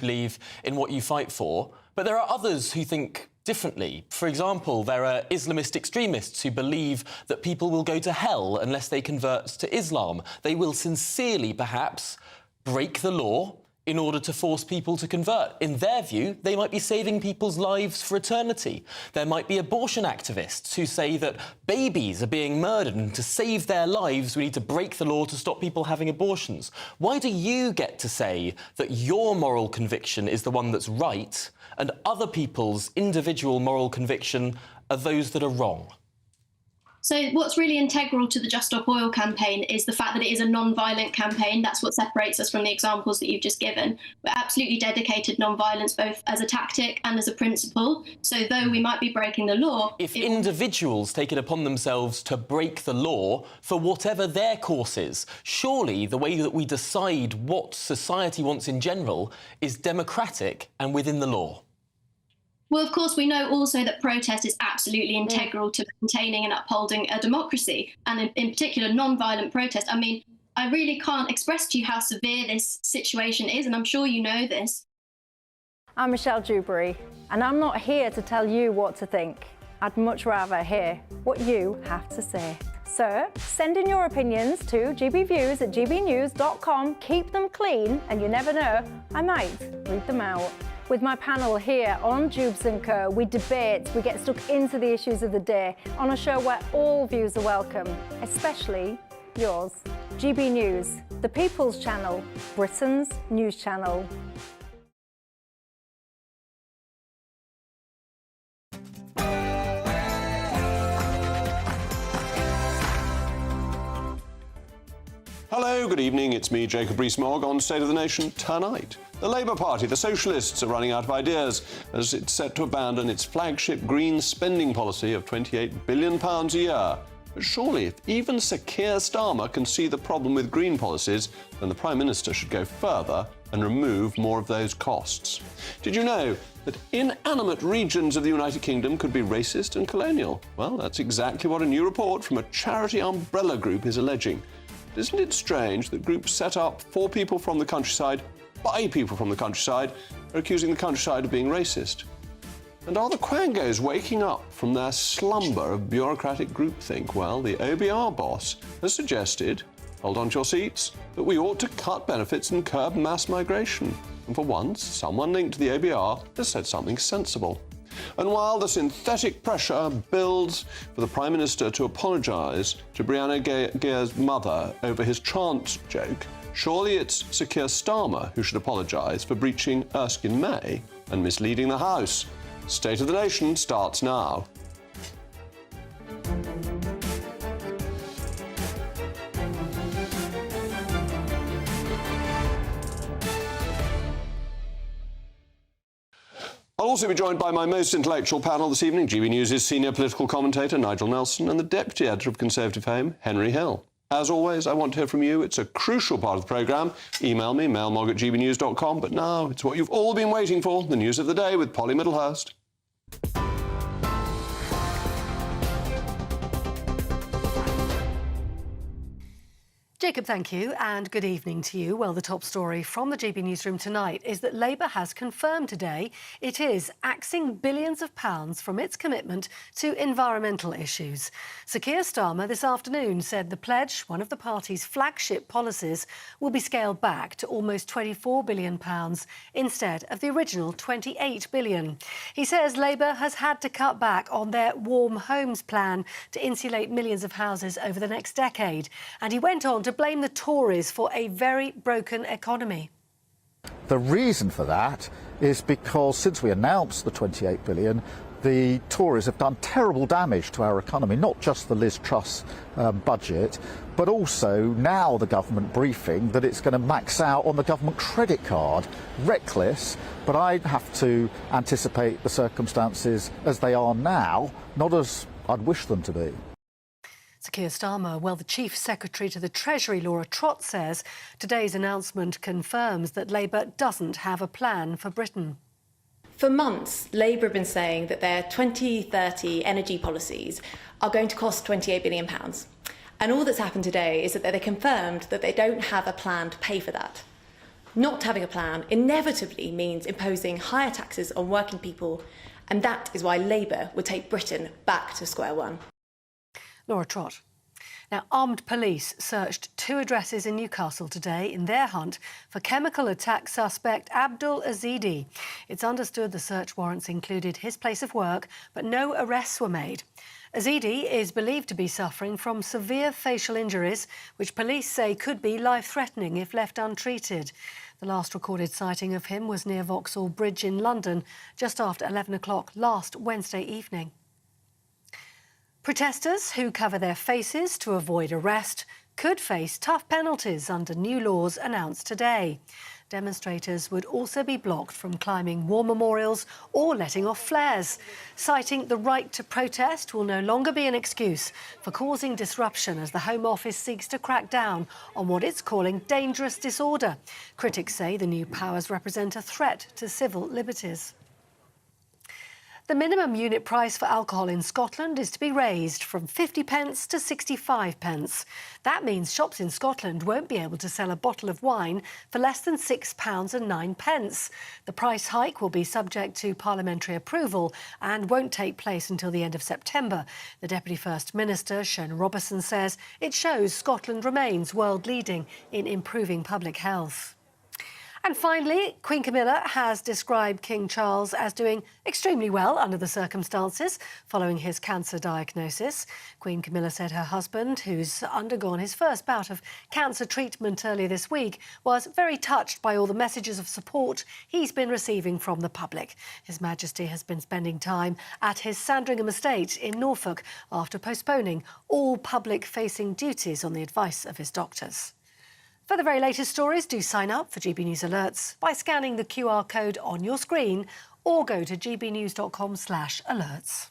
believe in what you fight for, but there are others who think differently. For example, there are Islamist extremists who believe that people will go to hell unless they convert to Islam. They will sincerely, perhaps, break the law in order to force people to convert. In their view, they might be saving people's lives for eternity. There might be abortion activists who say that babies are being murdered and to save their lives we need to break the law to stop people having abortions. Why do you get to say that your moral conviction is the one that's right and other people's individual moral conviction are those that are wrong? So what's really integral to the Just Stop Oil campaign is the fact that it is a non-violent campaign. That's what separates us from the examples that you've just given. We're absolutely dedicated non-violence, both as a tactic and as a principle. So though we might be breaking the law... If individuals take it upon themselves to break the law for whatever their course is, surely the way that we decide what society wants in general is democratic and within the law. Well, of course, we know also that protest is absolutely integral to maintaining and upholding a democracy, and in particular, non-violent protest. I mean, I really can't express to you how severe this situation is, and I'm sure you know this. I'm Michelle Dewberry, and I'm not here to tell you what to think. I'd much rather hear what you have to say. So, send in your opinions to gbviews@gbnews.com. Keep them clean, and you never know, I might read them out. With my panel here on Jubes & Co, we debate, we get stuck into the issues of the day on a show where all views are welcome, especially yours. GB News, the People's Channel, Britain's news channel. Hello, good evening. It's me, Jacob Rees-Mogg, on State of the Nation tonight. The Labour Party, the Socialists, are running out of ideas as it's set to abandon its flagship green spending policy of £28 billion a year. But surely, if even Sir Keir Starmer can see the problem with green policies, then the Prime Minister should go further and remove more of those costs. Did you know that inanimate regions of the United Kingdom could be racist and colonial? Well, that's exactly what a new report from a charity umbrella group is alleging. Isn't it strange that groups set up for people from the countryside, by people from the countryside, are accusing the countryside of being racist? And are the Quangos waking up from their slumber of bureaucratic groupthink? Well, the OBR boss has suggested, hold on to your seats, that we ought to cut benefits and curb mass migration. And for once, someone linked to the OBR has said something sensible. And while the synthetic pressure builds for the Prime Minister to apologise to Brianna Gay's mother over his trans joke, surely it's Sir Keir Starmer who should apologise for breaching Erskine May and misleading the House. State of the Nation starts now. I'll also be joined by my most intellectual panel this evening, GB News' senior political commentator, Nigel Nelson, and the deputy editor of Conservative Fame, Henry Hill. As always, I want to hear from you. It's a crucial part of the programme. Email me, mailmog@gbnews.com. But now it's what you've all been waiting for, the news of the day with Polly Middlehurst. Jacob, thank you, and good evening to you. Well, the top story from the GB newsroom tonight is that Labour has confirmed today it is axing billions of pounds from its commitment to environmental issues. Sir Keir Starmer this afternoon said the pledge, one of the party's flagship policies, will be scaled back to almost £24 billion instead of the original £28 billion. He says Labour has had to cut back on their warm homes plan to insulate millions of houses over the next decade. And he went on to blame the Tories for a very broken economy. The reason for that is because since we announced the 28 billion, the Tories have done terrible damage to our economy, not just the Liz Truss budget, but also now the government briefing that it's going to max out on the government credit card. Reckless, but I have to anticipate the circumstances as they are now, not as I'd wish them to be. Sir Keir Starmer, well, the Chief Secretary to the Treasury, Laura Trott, says today's announcement confirms that Labour doesn't have a plan for Britain. For months, Labour have been saying that their 2030 energy policies are going to cost £28 billion. And all that's happened today is that they confirmed that they don't have a plan to pay for that. Not having a plan inevitably means imposing higher taxes on working people, and that is why Labour would take Britain back to square one. Laura Trott. Now, armed police searched 2 addresses in Newcastle today in their hunt for chemical attack suspect Abdul Azidi. It's understood the search warrants included his place of work, but no arrests were made. Azidi is believed to be suffering from severe facial injuries, which police say could be life-threatening if left untreated. The last recorded sighting of him was near Vauxhall Bridge in London, just after 11 o'clock last Wednesday evening. Protesters who cover their faces to avoid arrest could face tough penalties under new laws announced today. Demonstrators would also be blocked from climbing war memorials or letting off flares. Citing the right to protest will no longer be an excuse for causing disruption as the Home Office seeks to crack down on what it's calling dangerous disorder. Critics say the new powers represent a threat to civil liberties. The minimum unit price for alcohol in Scotland is to be raised from 50 pence to 65 pence. That means shops in Scotland won't be able to sell a bottle of wine for less than £6.09. The price hike will be subject to parliamentary approval and won't take place until the end of September. The Deputy First Minister, Shona Robertson, says it shows Scotland remains world-leading in improving public health. And finally, Queen Camilla has described King Charles as doing extremely well under the circumstances following his cancer diagnosis. Queen Camilla said her husband, who's undergone his first bout of cancer treatment earlier this week, was very touched by all the messages of support he's been receiving from the public. His Majesty has been spending time at his Sandringham estate in Norfolk after postponing all public-facing duties on the advice of his doctors. For the very latest stories, do sign up for GB News Alerts by scanning the QR code on your screen or go to gbnews.com/alerts.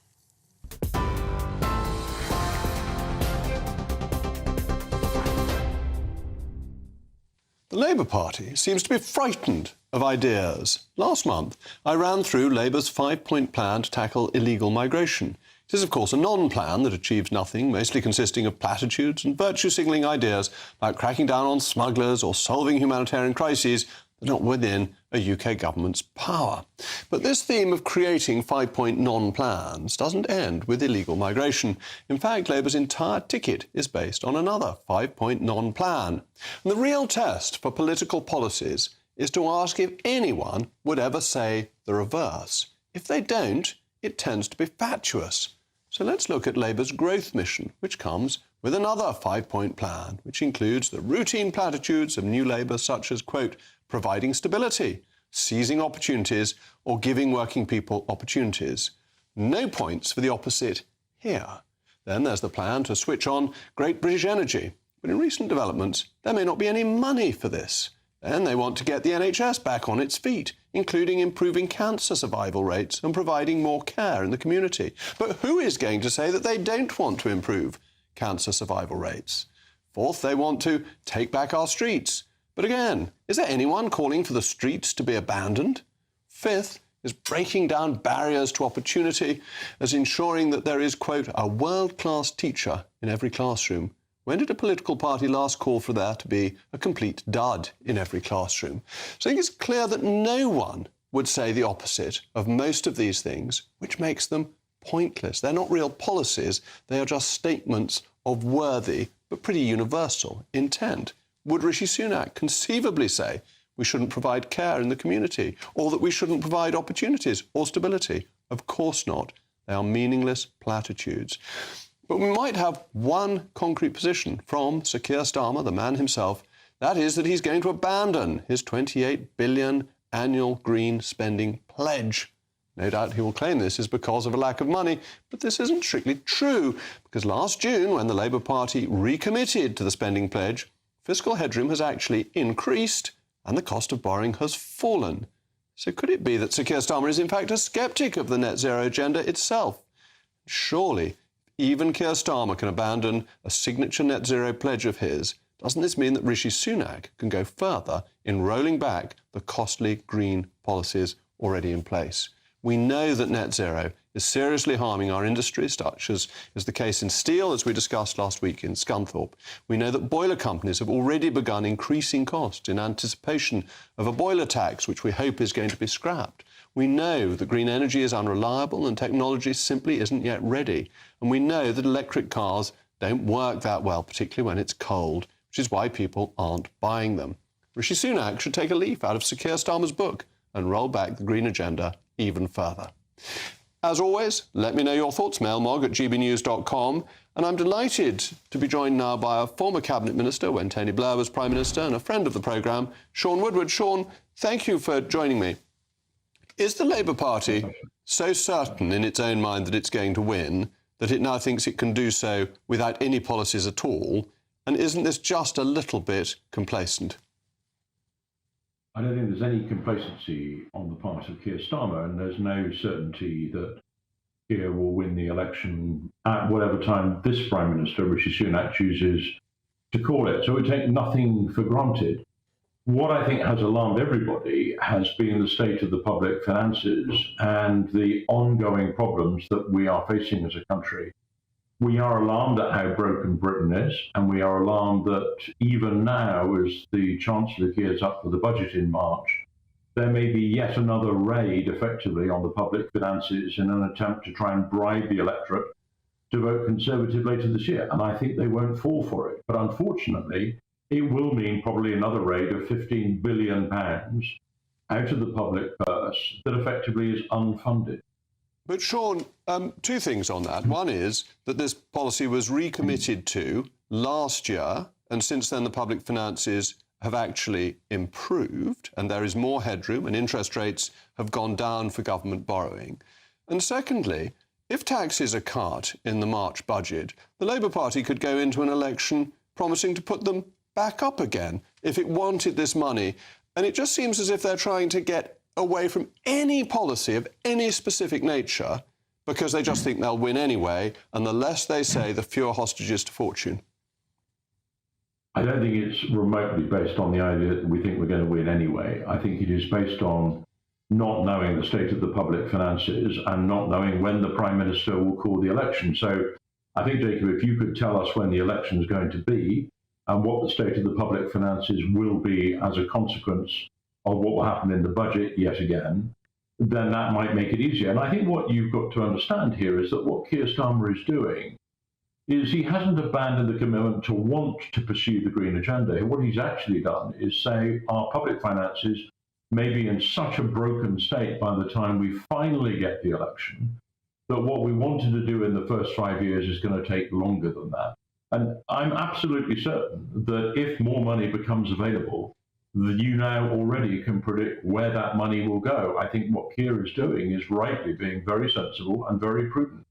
The Labour Party seems to be frightened of ideas. Last month, I ran through Labour's 5-point plan to tackle illegal migration. It is, of course, a non-plan that achieves nothing, mostly consisting of platitudes and virtue-signalling ideas about cracking down on smugglers or solving humanitarian crises that are not within a UK government's power. But this theme of creating 5-point non-plans doesn't end with illegal migration. In fact, Labour's entire ticket is based on another 5-point non-plan. And the real test for political policies is to ask if anyone would ever say the reverse. If they don't, it tends to be fatuous. So let's look at Labour's growth mission, which comes with another 5-point plan, which includes the routine platitudes of New Labour, such as, quote, providing stability, seizing opportunities, or giving working people opportunities. No points for the opposite here. Then there's the plan to switch on Great British Energy. But in recent developments, there may not be any money for this. Then they want to get the NHS back on its feet, including improving cancer survival rates and providing more care in the community. But who is going to say that they don't want to improve cancer survival rates? Fourth, they want to take back our streets. But again, is there anyone calling for the streets to be abandoned? Fifth is breaking down barriers to opportunity as ensuring that there is, quote, a world-class teacher in every classroom. When did a political party last call for there to be a complete dud in every classroom? So I think it's clear that no one would say the opposite of most of these things, which makes them pointless. They're not real policies. They are just statements of worthy but pretty universal intent. Would Rishi Sunak conceivably say we shouldn't provide care in the community or that we shouldn't provide opportunities or stability? Of course not. They are meaningless platitudes. But we might have one concrete position from Sir Keir Starmer, the man himself. That is that he's going to abandon his £28 billion annual green spending pledge. No doubt he will claim this is because of a lack of money, but this isn't strictly true, because last June, when the Labour Party recommitted to the spending pledge, fiscal headroom has actually increased and the cost of borrowing has fallen. So could it be that Sir Keir Starmer is in fact a sceptic of the net zero agenda itself? Surely, even Keir Starmer can abandon a signature net zero pledge of his. Doesn't this mean that Rishi Sunak can go further in rolling back the costly green policies already in place? We know that net zero is seriously harming our industry, such as is the case in steel, as we discussed last week in Scunthorpe. We know that boiler companies have already begun increasing costs in anticipation of a boiler tax, which we hope is going to be scrapped. We know that green energy is unreliable and technology simply isn't yet ready. And we know that electric cars don't work that well, particularly when it's cold, which is why people aren't buying them. Rishi Sunak should take a leaf out of Sir Keir Starmer's book and roll back the green agenda even further. As always, let me know your thoughts, mailmog@gbnews.com. And I'm delighted to be joined now by a former Cabinet Minister when Tony Blair was Prime Minister and a friend of the programme, Sean Woodward. Sean, thank you for joining me. Is the Labour Party so certain in its own mind that it's going to win that it now thinks it can do so without any policies at all? And isn't this just a little bit complacent? I don't think there's any complacency on the part of Keir Starmer, and there's no certainty that Keir will win the election at whatever time this Prime Minister, Rishi Sunak, chooses to call it. So we take nothing for granted. What I think has alarmed everybody has been the state of the public finances and the ongoing problems that we are facing as a country. We are alarmed at how broken Britain is, and we are alarmed that even now, as the Chancellor gears up for the budget in March, there may be yet another raid effectively on the public finances in an attempt to try and bribe the electorate to vote Conservative later this year. And I think they won't fall for it. But unfortunately, it will mean probably another raid of £15 billion out of the public purse that effectively is unfunded. But Sean, two things on that. One is that this policy was recommitted to last year, and since then the public finances have actually improved, and there is more headroom, and interest rates have gone down for government borrowing. And secondly, if taxes are cut in the March budget, the Labour Party could go into an election promising to put them back up again if it wanted this money. And it just seems as if they're trying to get away from any policy of any specific nature because they just think they'll win anyway, and the less they say, the fewer hostages to fortune. I don't think it's remotely based on the idea that we think we're going to win anyway. I think it is based on not knowing the state of the public finances and not knowing when the Prime Minister will call the election. So I think, Jacob, if you could tell us when the election is going to be and what the state of the public finances will be as a consequence of what will happen in the budget yet again, then that might make it easier. And I think what you've got to understand here is that what Keir Starmer is doing is he hasn't abandoned the commitment to want to pursue the green agenda. What he's actually done is say our public finances may be in such a broken state by the time we finally get the election that what we wanted to do in the first 5 years is going to take longer than that. And I'm absolutely certain that if more money becomes available, that you now already can predict where that money will go. I think what Keir is doing is rightly being very sensible and very prudent.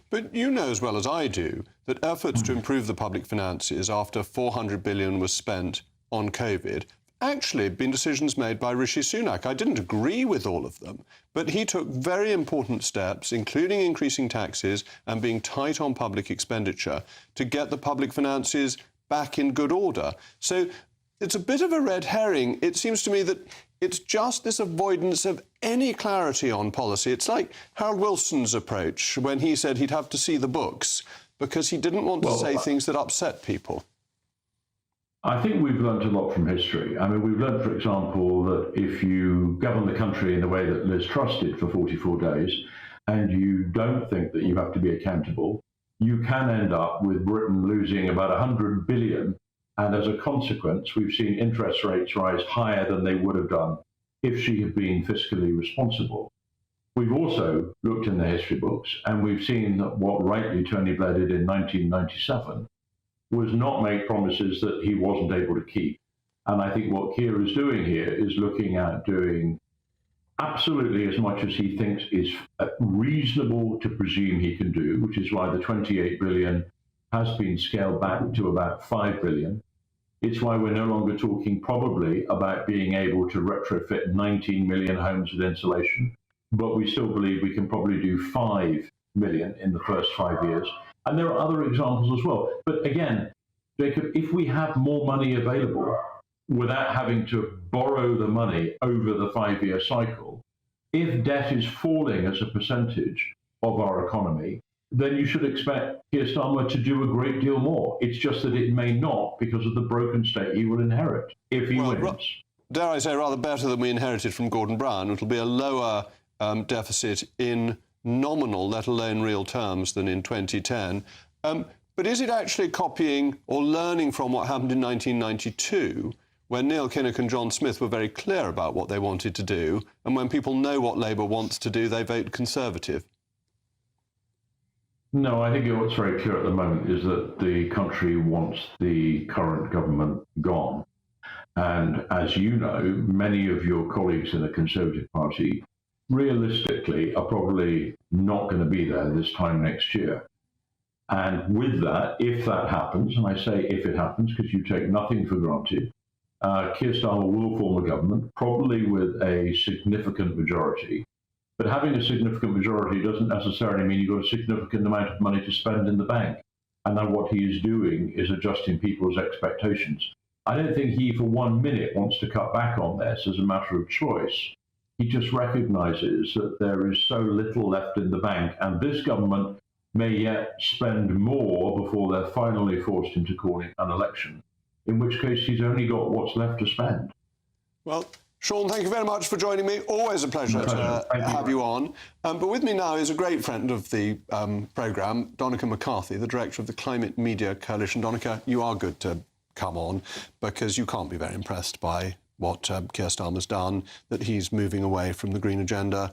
But you know as well as I do that efforts to improve the public finances after $400 billion was spent on COVID actually been decisions made by Rishi Sunak. I didn't agree with all of them, but he took very important steps, including increasing taxes and being tight on public expenditure, to get the public finances back in good order. So it's a bit of a red herring. It seems to me that it's just this avoidance of any clarity on policy. It's like Harold Wilson's approach when he said he'd have to see the books because he didn't want to say things that upset people. I think we've learned a lot from history. I mean, we've learned, for example, that if you govern the country in the way that Liz Truss did for 44 days, and you don't think that you have to be accountable, you can end up with Britain losing about 100 billion. And as a consequence, we've seen interest rates rise higher than they would have done if she had been fiscally responsible. We've also looked in the history books, and we've seen that what rightly Tony Blair did in 1997 was not make promises that he wasn't able to keep. And I think what Keir is doing here is looking at doing absolutely as much as he thinks is reasonable to presume he can do, which is why the 28 billion has been scaled back to about 5 billion. It's why we're no longer talking probably about being able to retrofit 19 million homes with insulation, but we still believe we can probably do 5 million in the first 5 years. And there are other examples as well. But again, Jacob, if we have more money available without having to borrow the money over the 5-year cycle, if debt is falling as a percentage of our economy, then you should expect Keir Starmer to do a great deal more. It's just that it may not because of the broken state he will inherit if he wins. Dare I say, rather better than we inherited from Gordon Brown. It'll be a lower deficit in nominal, let alone real terms, than in 2010. But is it actually copying or learning from what happened in 1992, when Neil Kinnock and John Smith were very clear about what they wanted to do, and when people know what Labour wants to do, they vote Conservative? No, I think what's very clear at the moment is that the country wants the current government gone. And as you know, many of your colleagues in the Conservative Party realistically are probably not going to be there this time next year. And with that, if that happens, and I say if it happens because you take nothing for granted, Keir Starmer will form a government, probably with a significant majority. But having a significant majority doesn't necessarily mean you've got a significant amount of money to spend in the bank. And then what he is doing is adjusting people's expectations. I don't think he for 1 minute wants to cut back on this as a matter of choice. He just recognises that there is so little left in the bank, and this government may yet spend more before they're finally forced into calling an election, in which case he's only got what's left to spend. Well, Sean, thank you very much for joining me. Always a pleasure to have you on. But with me now is a great friend of the programme, Donica McCarthy, the director of the Climate Media Coalition. Donica, you are good to come on because you can't be very impressed by what Keir Starmer's done, that he's moving away from the green agenda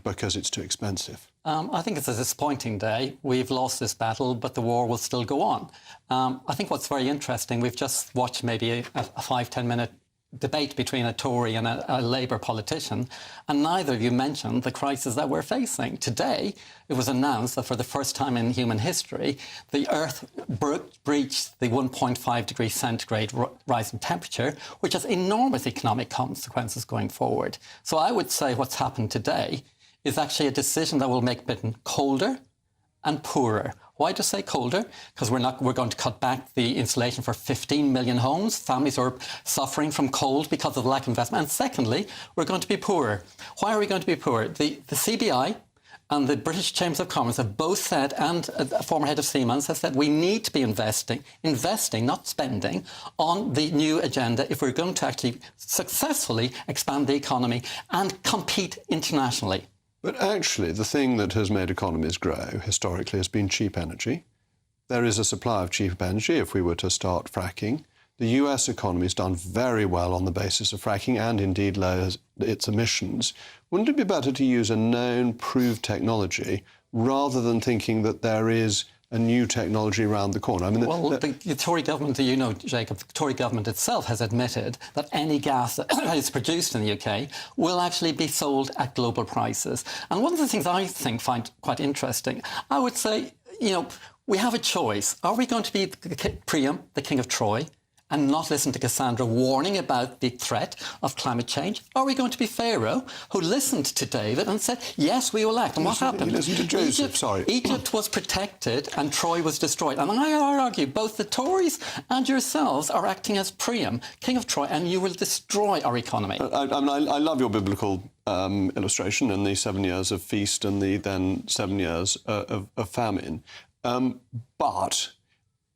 because it's too expensive. I think it's a disappointing day. We've lost this battle, but the war will still go on. I think what's very interesting, we've just watched maybe a 5-10 minute debate between a Tory and a Labour politician, and neither of you mentioned the crisis that we're facing. Today, it was announced that for the first time in human history, the Earth breached the 1.5 degrees centigrade rise in temperature, which has enormous economic consequences going forward. So I would say what's happened today is actually a decision that will make Britain colder and poorer. Why do I say colder? Because we're going to cut back the insulation for 15 million homes. Families are suffering from cold because of lack of investment. And secondly, we're going to be poorer. Why are we going to be poorer? The CBI and the British Chambers of Commerce have both said, and a former head of Siemens has said, we need to be investing, not spending, on the new agenda if we're going to actually successfully expand the economy and compete internationally. But actually, the thing that has made economies grow historically has been cheap energy. There is a supply of cheap energy if we were to start fracking. The US economy has done very well on the basis of fracking and indeed lowers its emissions. Wouldn't it be better to use a known, proved technology rather than thinking that there is a new technology around the corner? I mean, the Tory government, you know, Jacob, the Tory government itself has admitted that any gas that is produced in the UK will actually be sold at global prices. And one of the things I find quite interesting, I would say, you know, we have a choice. Are we going to be Priam, the King of Troy, and not listen to Cassandra warning about the threat of climate change? Are we going to be Pharaoh, who listened to David and said, yes, we will act? And what happened? He listened to Joseph, Egypt was protected and Troy was destroyed. And I argue both the Tories and yourselves are acting as Priam, King of Troy, and you will destroy our economy. I love your biblical illustration and the 7 years of feast and the then 7 years of famine. But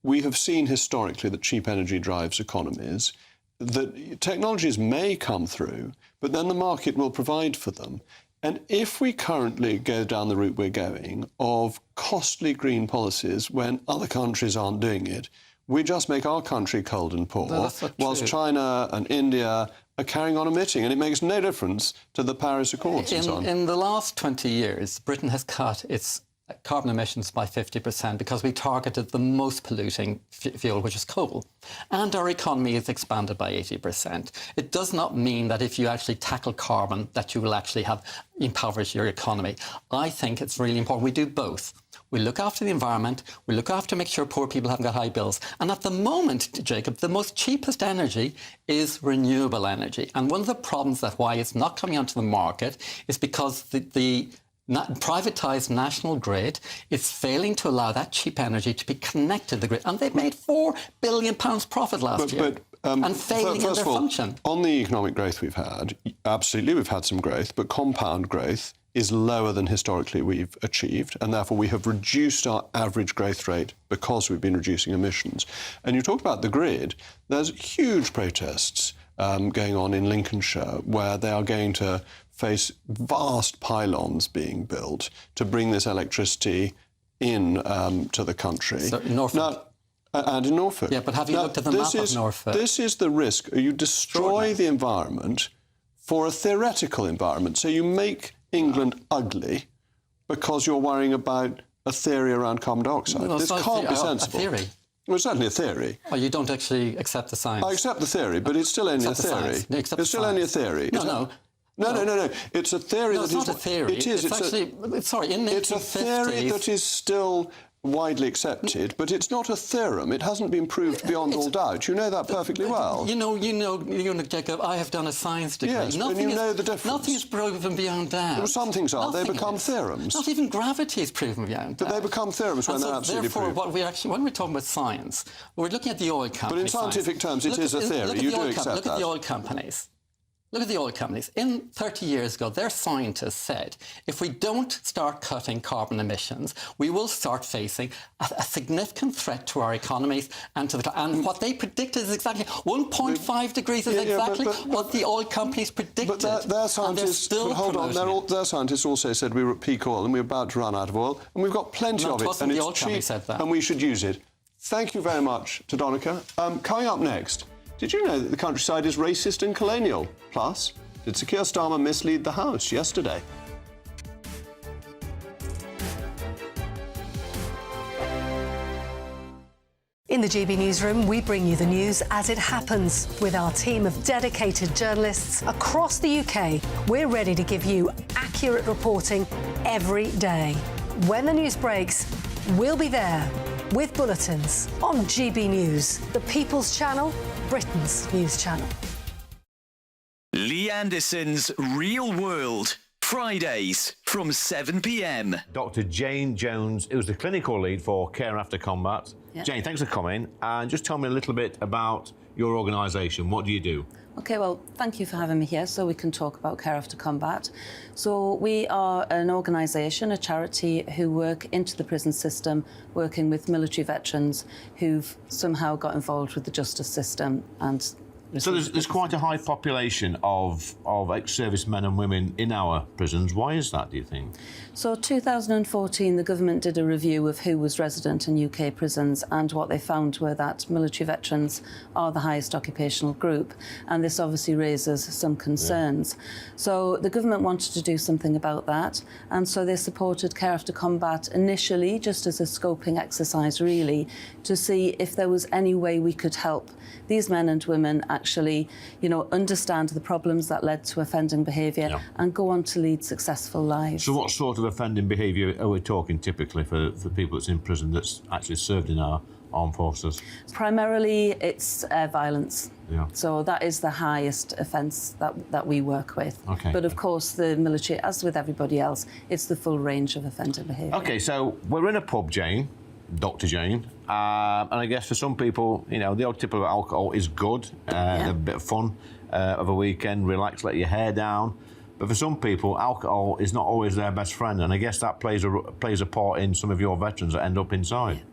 we have seen historically that cheap energy drives economies, that technologies may come through, but then the market will provide for them. And if we currently go down the route we're going of costly green policies when other countries aren't doing it, we just make our country cold and poor, whilst China and India are carrying on emitting, and it makes no difference to the Paris Accords and so on. In the last 20 years, Britain has cut its carbon emissions by 50% because we targeted the most polluting fuel, which is coal. And our economy is expanded by 80%. It does not mean that if you actually tackle carbon that you will actually have impoverish your economy. I think it's really important we do both. We look after the environment, we look after make sure poor people haven't got high bills. And at the moment, Jacob, the most cheapest energy is renewable energy. And one of the problems that why it's not coming onto the market is because the privatised national grid is failing to allow that cheap energy to be connected to the grid. And they've made £4 billion profit last year. But and failing in first their of all, function. On the economic growth we've had, absolutely we've had some growth, but compound growth is lower than historically we've achieved, and therefore we have reduced our average growth rate because we've been reducing emissions. And you talked about the grid. There's huge protests going on in Lincolnshire where they are going to face vast pylons being built to bring this electricity in to the country. So in Norfolk. And in Norfolk. Yeah, but have you looked at the map of Norfolk? This is the risk. You destroy the environment for a theoretical environment. So you make England ugly because you're worrying about a theory around carbon dioxide. No, this can't be sensible. A theory. Well, it's certainly a theory. Well, you don't actually accept the science. I accept the theory, but it's still only a theory. No, it's still only a theory. No. It's a theory no, that it's not a theory. It is. It's actually... Sorry, in the 1950s... It's a theory that is still widely accepted, but it's not a theorem. It hasn't been proved beyond all doubt. You know that perfectly well. You know, Jacob, I have done a science degree. Yes, and you know the difference. Nothing is proven beyond doubt. Well, some things are. They become theorems. Not even gravity is proven beyond doubt. But they become theorems when they're absolutely proven. Therefore, when we're talking about science, we're looking at the oil companies. But in scientific terms, it is a theory. You do accept that. Look at the oil companies. Look at the oil companies. 30 years ago, their scientists said, if we don't start cutting carbon emissions, we will start facing a significant threat to our economies and to the... And what they predicted is exactly 1.5 degrees is exactly what the oil companies predicted. But their scientists... But hold on, their scientists also said we were at peak oil and we were about to run out of oil, and we've got plenty of it, and it's cheap, and we should use it. Thank you very much to Donica. Coming up next... Did you know that the countryside is racist and colonial? Plus, did Sir Keir Starmer mislead the House yesterday? In the GB Newsroom, we bring you the news as it happens. With our team of dedicated journalists across the UK, we're ready to give you accurate reporting every day. When the news breaks, we'll be there with bulletins on GB News, the People's Channel, Britain's news channel. Lee Anderson's Real World, Fridays from 7 p.m. Dr. Jane Jones, who's the clinical lead for Care After Combat. Yep. Jane, thanks for coming. And just tell me a little bit about your organisation. What do you do? OK, well, thank you for having me here so we can talk about Care After Combat. So we are an organisation, a charity, who work into the prison system, working with military veterans who've somehow got involved with the justice system. And so there's quite a high population of ex-servicemen and women in our prisons. Why is that, do you think? So 2014, the government did a review of who was resident in UK prisons, and what they found were that military veterans are the highest occupational group, and this obviously raises some concerns. Yeah. So the government wanted to do something about that, and so they supported Care After Combat initially just as a scoping exercise, really, to see if there was any way we could help these men and women actually, understand the problems that led to offending behaviour and go on to lead successful lives. So what sort of offending behaviour are we talking typically for people that's in prison that's actually served in our armed forces? Primarily, it's violence. Yeah. So that is the highest offence that we work with. Okay. But of course, the military, as with everybody else, it's the full range of offending behaviour. OK, so we're in a pub, Jane, Dr. Jane, and I guess for some people, the odd tip of alcohol is good, a bit of fun of a weekend, relax, let your hair down. But for some people, alcohol is not always their best friend, and I guess that plays a part in some of your veterans that end up inside. Yeah.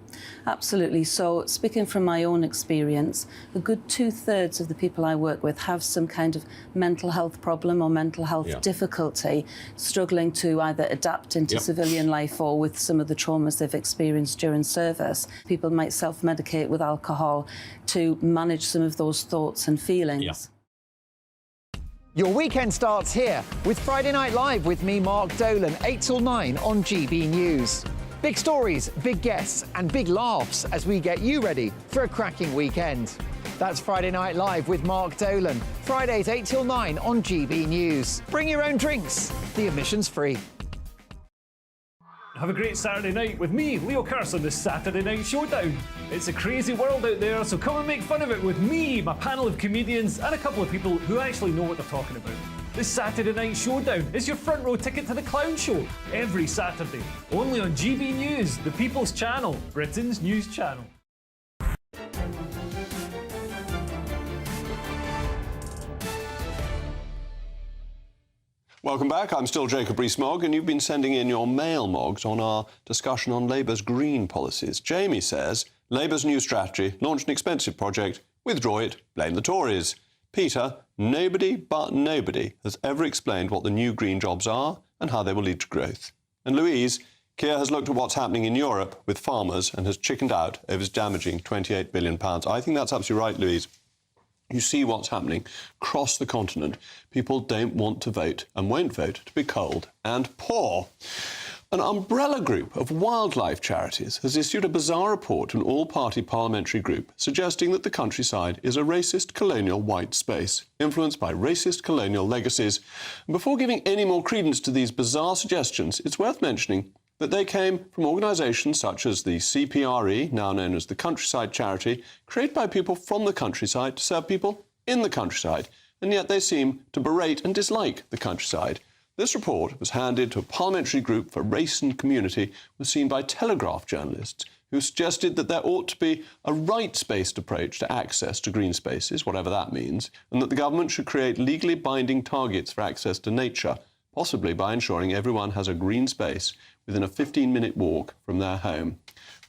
Absolutely. So, speaking from my own experience, a good 2/3 of the people I work with have some kind of mental health problem or mental health difficulty, struggling to either adapt into civilian life or with some of the traumas they've experienced during service. People might self-medicate with alcohol to manage some of those thoughts and feelings. Yeah. Your weekend starts here with Friday Night Live with me, Mark Dolan, 8 till 9 on GB News. Big stories, big guests and big laughs as we get you ready for a cracking weekend. That's Friday Night Live with Mark Dolan. Fridays 8 till 9 on GB News. Bring your own drinks. The admission's free. Have a great Saturday night with me, Leo Curse, on the Saturday Night Showdown. It's a crazy world out there, so come and make fun of it with me, my panel of comedians, and a couple of people who actually know what they're talking about. The Saturday Night Showdown is your front row ticket to the clown show every Saturday, only on GB News, the People's Channel, Britain's news channel. Welcome back. I'm still Jacob Rees-Mogg, and you've been sending in your mail mogs on our discussion on Labour's green policies. Jamie says, Labour's new strategy, launched an expensive project, withdraw it, blame the Tories. Peter, nobody but nobody has ever explained what the new green jobs are and how they will lead to growth. And Louise, Keir has looked at what's happening in Europe with farmers and has chickened out over his damaging £28 billion. I think that's absolutely right, Louise. You see what's happening across the continent. People don't want to vote and won't vote to be cold and poor. An umbrella group of wildlife charities has issued a bizarre report to an all-party parliamentary group suggesting that the countryside is a racist colonial white space, influenced by racist colonial legacies. And before giving any more credence to these bizarre suggestions, it's worth mentioning that they came from organisations such as the CPRE, now known as the Countryside Charity, created by people from the countryside to serve people in the countryside, and yet they seem to berate and dislike the countryside. This report was handed to a parliamentary group for race and community, was seen by Telegraph journalists, who suggested that there ought to be a rights-based approach to access to green spaces, whatever that means, and that the government should create legally binding targets for access to nature, possibly by ensuring everyone has a green space within a 15-minute walk from their home.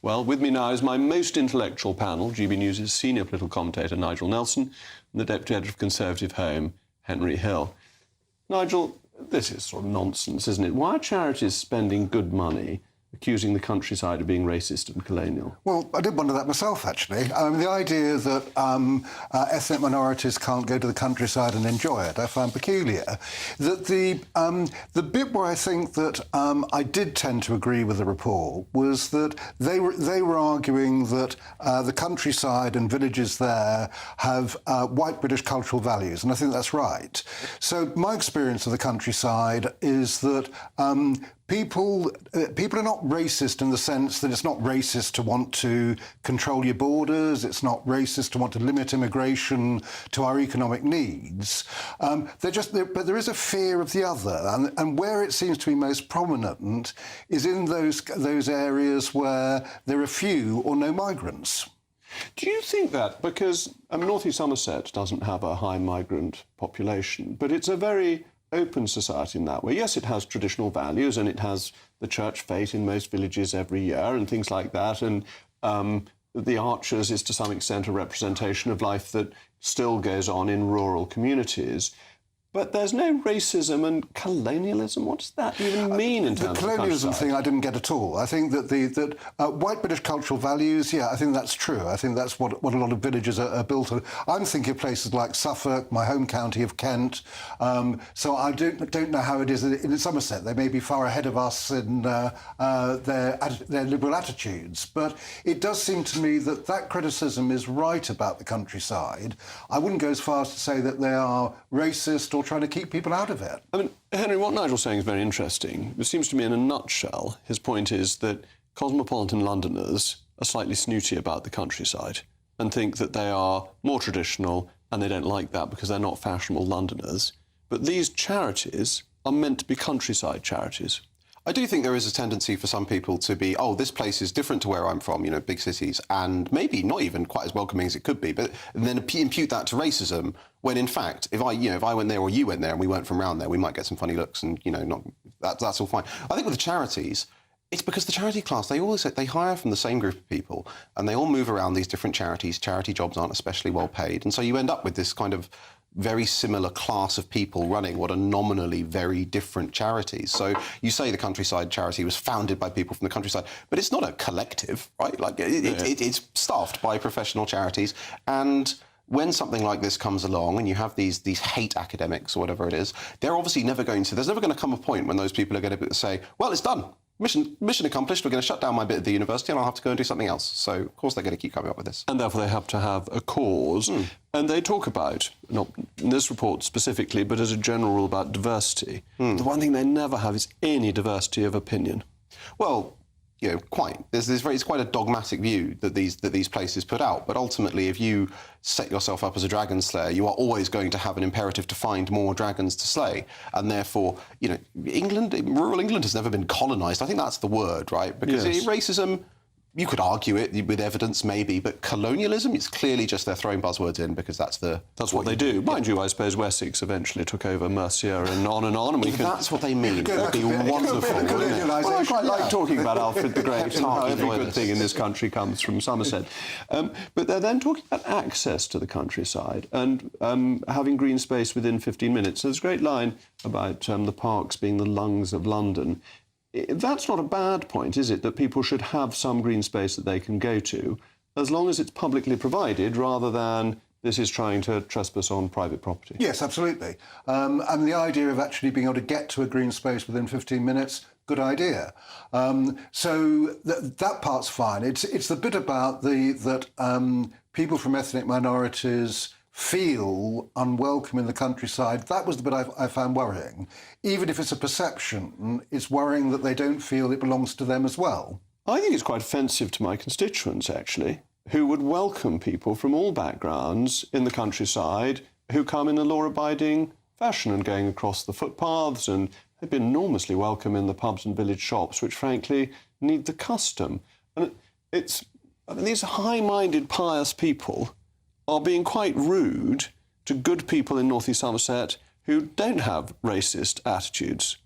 Well, with me now is my most intellectual panel, GB News' senior political commentator, Nigel Nelson, and the Deputy Editor of Conservative Home, Henry Hill. Nigel, this is sort of nonsense, isn't it? Why are charities spending good money accusing the countryside of being racist and colonial? Well, I did wonder that myself, actually. The idea that ethnic minorities can't go to the countryside and enjoy it, I find peculiar. That the bit where I think that I did tend to agree with the report was that they were arguing that the countryside and villages there have white British cultural values, and I think that's right. So my experience of the countryside is that people are not racist in the sense that it's not racist to want to control your borders, it's not racist to want to limit immigration to our economic needs. But there is a fear of the other, and where it seems to be most prominent is in those areas where there are few or no migrants. Do you think that, because North East Somerset doesn't have a high migrant population, but it's a very open society in that way. Yes, it has traditional values and it has the church fete in most villages every year and things like that. And the Archers is to some extent a representation of life that still goes on in rural communities. But there's no racism and colonialism. What does that even mean in terms of the colonialism thing? I didn't get at all. I think that white British cultural values, yeah, I think that's true. I think that's what a lot of villages are built on. I'm thinking of places like Suffolk, my home county of Kent. So I don't know how it is in Somerset. They may be far ahead of us in their liberal attitudes. But it does seem to me that criticism is right about the countryside. I wouldn't go as far as to say that they are racist or trying to keep people out of it. I mean, Henry, what Nigel's saying is very interesting. It seems to me, in a nutshell, his point is that cosmopolitan Londoners are slightly snooty about the countryside and think that they are more traditional and they don't like that because they're not fashionable Londoners. But these charities are meant to be countryside charities. I do think there is a tendency for some people to be, oh, this place is different to where I'm from, big cities, and maybe not even quite as welcoming as it could be, but then impute that to racism, when in fact, if I went there or you went there and we weren't from around there, we might get some funny looks and, that's all fine. I think with the charities, it's because the charity class, they hire from the same group of people and they all move around these different charities. Charity jobs aren't especially well paid. And so you end up with this kind of very similar class of people running what are nominally very different charities. So you say the Countryside Charity was founded by people from the countryside, but it's not a collective, right? It's staffed by professional charities. And when something like this comes along and you have these hate academics or whatever it is, there's never going to come a point when those people are going to say, well, it's done. Mission accomplished, we're going to shut down my bit of the university and I'll have to go and do something else. So, of course, they're going to keep coming up with this. And therefore they have to have a cause. And they talk about, not in this report specifically, but as a general rule about diversity. The one thing they never have is any diversity of opinion. Well, quite. It's quite a dogmatic view that these places put out. But ultimately, if you set yourself up as a dragon slayer, you are always going to have an imperative to find more dragons to slay. And therefore, rural England has never been colonised. I think that's the word, right? Because racism You could argue it with evidence, maybe, but colonialism, it's clearly just they're throwing buzzwords in because that's what they do. Mind you, I suppose Wessex eventually took over Mercia and on, and we If that's what they mean, It'd that'd be wonderful, wouldn't it? Well, I quite like talking about Alfred the Great and how every good loyalists. thing in this country comes from Somerset. But they're then talking about access to the countryside and having green space within 15 minutes. So there's a great line about the parks being the lungs of London. That's not a bad point, is it, that people should have some green space that they can go to, as long as it's publicly provided, rather than this is trying to trespass on private property? Yes, absolutely. And the idea of actually being able to get to a green space within 15 minutes, good idea. So that part's fine. It's the bit about that people from ethnic minorities feel unwelcome in the countryside. That was the bit I found worrying. Even if it's a perception, it's worrying that they don't feel it belongs to them as well. I think it's quite offensive to my constituents, actually, who would welcome people from all backgrounds in the countryside who come in a law-abiding fashion and going across the footpaths, and they've been enormously welcome in the pubs and village shops, which, frankly, need the custom. And these high-minded, pious people are being quite rude to good people in North East Somerset who don't have racist attitudes.